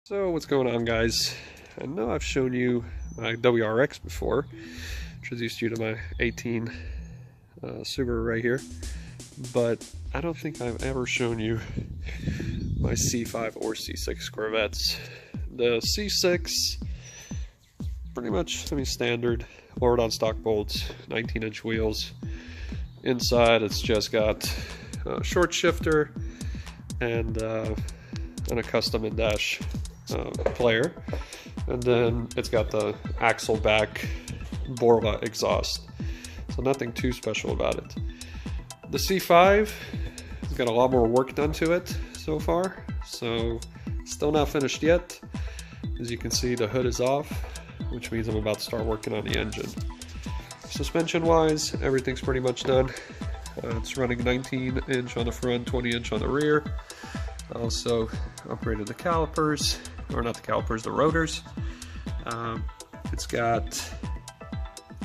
So what's going on, guys? I know I've shown you my WRX before, introduced you to my 18 Subaru right here, but I don't think I've ever shown you my C5 or C6 Corvettes. The C6, pretty much standard, lowered on stock bolts, 19-inch wheels. Inside it's just got a short shifter and a custom in-dash player, and then it's got the axle back Borla exhaust, so nothing too special about it. The C5 has got a lot more work done to it so far, so still not finished yet. As you can see, the hood is off, which means I'm about to start working on the engine. Suspension wise, everything's pretty much done. It's running 19-inch on the front, 20-inch on the rear. I also upgraded the calipers, or not the calipers, the rotors. It's got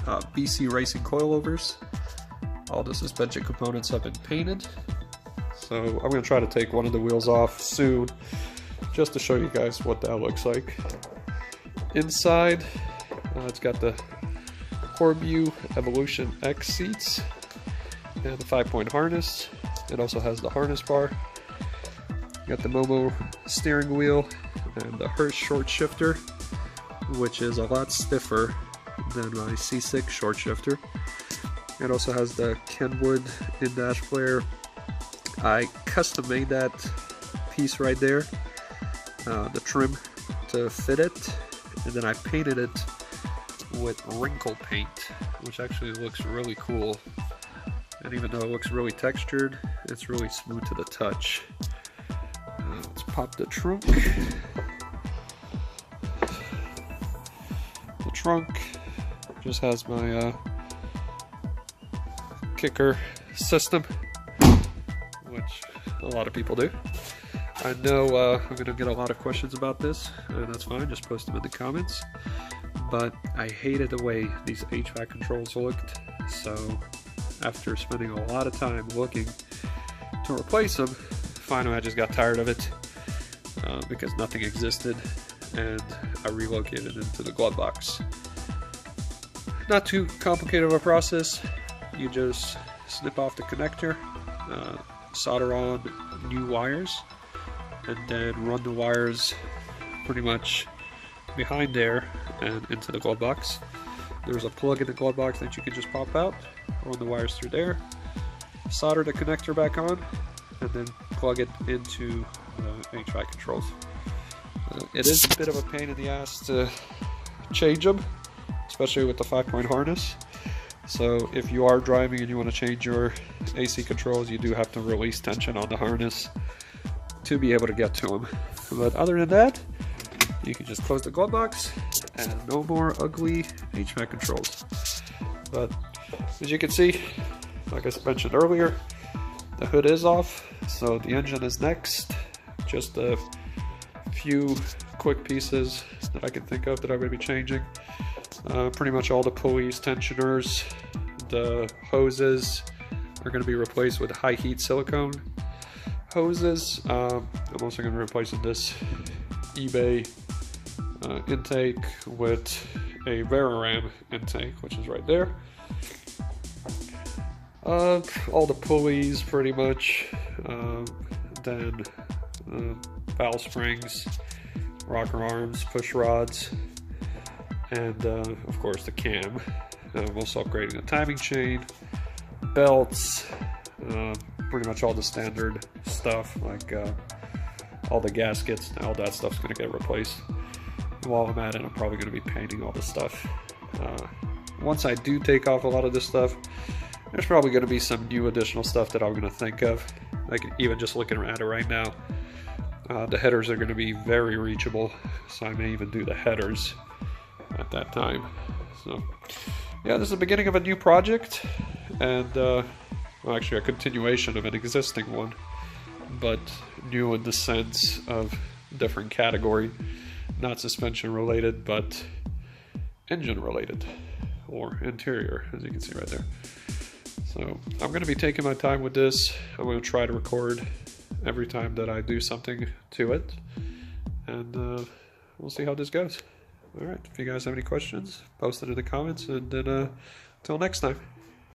BC Racing coilovers. All the suspension components have been painted. So I'm going to try to take one of the wheels off soon, just to show you guys what that looks like. Inside, it's got the Corvette Evolution X seats and the 5-point harness. It also has the harness bar. Got the Momo steering wheel and the Hirsch short shifter, which is a lot stiffer than my C6 short shifter. It also has the Kenwood in-dash player. I custom made that piece right there, the trim to fit it, and then I painted it with wrinkle paint, which actually looks really cool. And even though it looks really textured, it's really smooth to the touch. Let's pop the trunk. The trunk just has my kicker system, which a lot of people do. I know I'm going to get a lot of questions about this, and that's fine, just post them in the comments. But I hated the way these HVAC controls looked, so after spending a lot of time looking to replace them, finally I just got tired of it because nothing existed, and I relocated into the glove box. Not too complicated of a process. You just snip off the connector, solder on new wires, and then run the wires pretty much behind there and into the glove box. There's a plug in the glove box that you can just pop out, run the wires through there, solder the connector back on, and then plug it into HVAC controls. It is a bit of a pain in the ass to change them, especially with the 5-point harness. So if you are driving and you want to change your AC controls, you do have to release tension on the harness to be able to get to them. But other than that, you can just close the glove box and no more ugly HVAC controls. But as you can see, like I mentioned earlier, the hood is off, so the engine is next. Just a few quick pieces that I can think of that I'm going to be changing. Pretty much all the pulleys, tensioners, the hoses are going to be replaced with high heat silicone hoses. I'm also going to be replacing this eBay intake with a Verona intake, which is right there. All the pulleys pretty much, then valve springs, rocker arms, push rods, and of course the cam. I'm also upgrading the timing chain, belts, pretty much all the standard stuff, like all the gaskets and all that stuff's going to get replaced. While I'm at it, I'm probably going to be painting all this stuff. Once I do take off a lot of this stuff, there's probably going to be some new additional stuff that I'm going to think of. Like even just looking at it right now, the headers are going to be very reachable, so I may even do the headers at that time. So yeah, this is the beginning of a new project, and well, actually a continuation of an existing one, but new in the sense of different category. Not suspension related, but engine related, or interior, as you can see right there. So I'm going to be taking my time with this. I'm going to try to record every time that I do something to it. and we'll see how this goes. Alright, if you guys have any questions, post it in the comments, and then until next time.